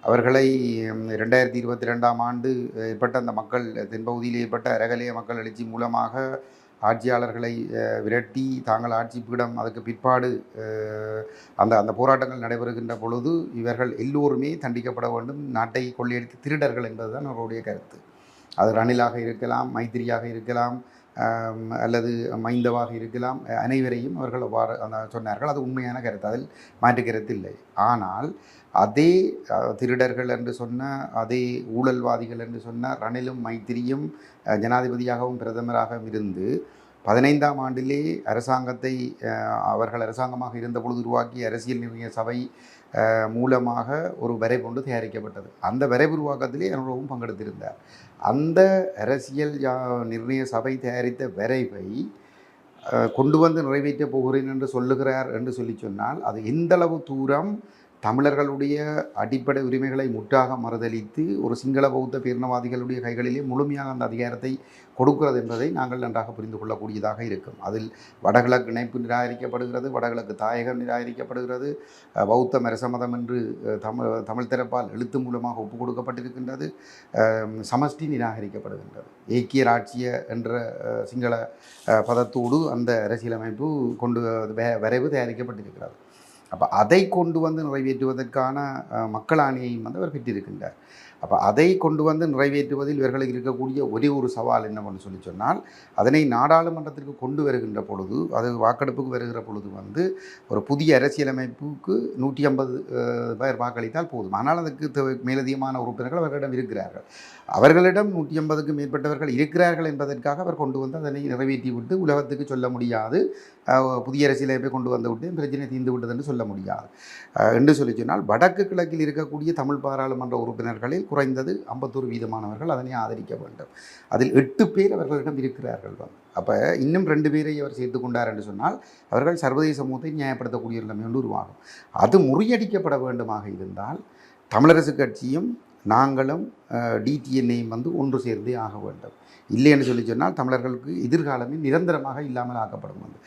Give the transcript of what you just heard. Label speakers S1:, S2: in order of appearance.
S1: அவர்களை 2022ஆம் ஆண்டு ஏற்பட்ட அந்த மக்கள் தென்பகுதியில் ஏற்பட்ட அரகலைய மக்கள் எழுச்சி மூலமாக ஆட்சியாளர்களை விரட்டி தாங்கள் ஆட்சி பீடம் அதுக்கு பிற்பாடு அந்த அந்த போராட்டங்கள் நடைபெறுகின்ற பொழுது இவர்கள் எல்லோருமே தண்டிக்கப்பட வேண்டும், நாட்டை கொள்ளையடித்து திருடர்கள் என்பதுதான் அவருடைய கருத்து. அது ரணிலாக இருக்கலாம், மைத்திரியாக இருக்கலாம், அல்லது மைந்தவாக இருக்கலாம், அனைவரையும் அவர்கள் அவ்வாறு சொன்னார்கள். அது உண்மையான கருத்து, அதில் மாற்று கருத்து இல்லை. ஆனால் அதே திருடர்கள் என்று சொன்ன, அதே ஊழல்வாதிகள் என்று சொன்ன ரணிலும் மைத்திரியும் ஜனாதிபதியாகவும் பிரதமராகவும் இருந்து 15ஆம் ஆண்டிலே அரசாங்கத்தை அவர்கள் அரசாங்கமாக இருந்த பொழுது உருவாக்கிய அரசியல் நிர்ணய சபை மூலமாக ஒரு வரைவு ஒன்று தயாரிக்கப்பட்டது. அந்த வரைவு உருவாக்கத்திலே அனுபவம் பங்கெடுத்திருந்தார். அந்த அரசியல் நிர்ணய சபை தயாரித்த வரைவை கொண்டு வந்து நிறைவேற்றப் போகிறேன் என்று சொல்லுகிறார் என்று சொன்னால் அது எந்தளவு தூரம் தமிழர்களுடைய அடிப்படை உரிமைகளை முற்றாக மறுதளித்து ஒரு சிங்கள பௌத்த பேரினவாதிகளுடைய கைகளிலே முழுமையாக அந்த அதிகாரத்தை கொடுக்கிறது என்பதை நாங்கள் நன்றாக புரிந்து கொள்ளக்கூடியதாக இருக்கும். அதில் வடகிழக்கு இணைப்பு நிராகரிக்கப்படுகிறது, வடகிழக்கு தாயகம் நிராகரிக்கப்படுகிறது, பௌத்த மரசமதம் என்று தமிழ் தரப்பால் எழுத்து மூலமாக ஒப்புக் கொடுக்கப்பட்டிருக்கின்றது, சமஷ்டி நிராகரிக்கப்படுகின்றது. ஏக்கிய ராட்சிய என்ற சிங்கள பதத்தோடு அந்த அரசியலமைப்பு வரைவு தயாரிக்கப்பட்டிருக்கிறது. அப்போ அதை கொண்டு வந்து நிறைவேற்றுவதற்கான மக்கள் ஆணையையும் வந்து அவர் பெற்றிருக்கின்றார். அப்போ அதை கொண்டு வந்து நிறைவேற்றுவதில் இவர்களுக்கு இருக்கக்கூடிய ஒரே ஒரு சவால் என்னவென்று சொன்னால், அதனை நாடாளுமன்றத்திற்கு கொண்டு வருகின்ற பொழுது, அது வாக்கெடுப்புக்கு வருகிற பொழுது வந்து ஒரு புதிய அரசியலமைப்புக்கு 150 பேர் வாக்களித்தால் போதும். ஆனால் அதுக்கு மேலதிகமான உறுப்பினர்கள் அவர்களிடம் இருக்கிறார்கள். அவர்களிடம் 150க்கும் மேற்பட்டவர்கள் இருக்கிறார்கள் என்பதற்காக அவர் கொண்டு வந்து அதனை நிறைவேற்றிவிட்டு உலகத்துக்கு சொல்ல முடியாது, புதிய அரசியலமைப்பை கொண்டு வந்து விட்டு பிரச்சனை தீர்ந்து விட்டது என்று சொல்ல முடியாது என்று சொன்னால், வடக்கு கிழக்கில் இருக்கக்கூடிய தமிழ் பாராளுமன்ற உறுப்பினர்களில் குறைந்தது 51% அதனை ஆதரிக்க வேண்டும். அதில் 8 பேர் அவர்களிடம் இருக்கிறார்கள். அப்போ இன்னும் 2 பேரை அவர் சேர்த்து கொண்டார் என்று சொன்னால் அவர்கள் சர்வதேச சமூகத்தை நியாயப்படுத்தக்கூடிய நிலைமை ஒன்று உருவாகும். அது முறியடிக்கப்பட வேண்டுமாக இருந்தால் தமிழரசு கட்சியும் நாங்களும் டிடிஎன்ஏயும் வந்து ஒன்று சேர்ந்தே ஆக வேண்டும். இல்லை என்று சொன்னால் தமிழர்களுக்கு எதிர்காலமே நிரந்தரமாக இல்லாமல் ஆக்கப்படும்.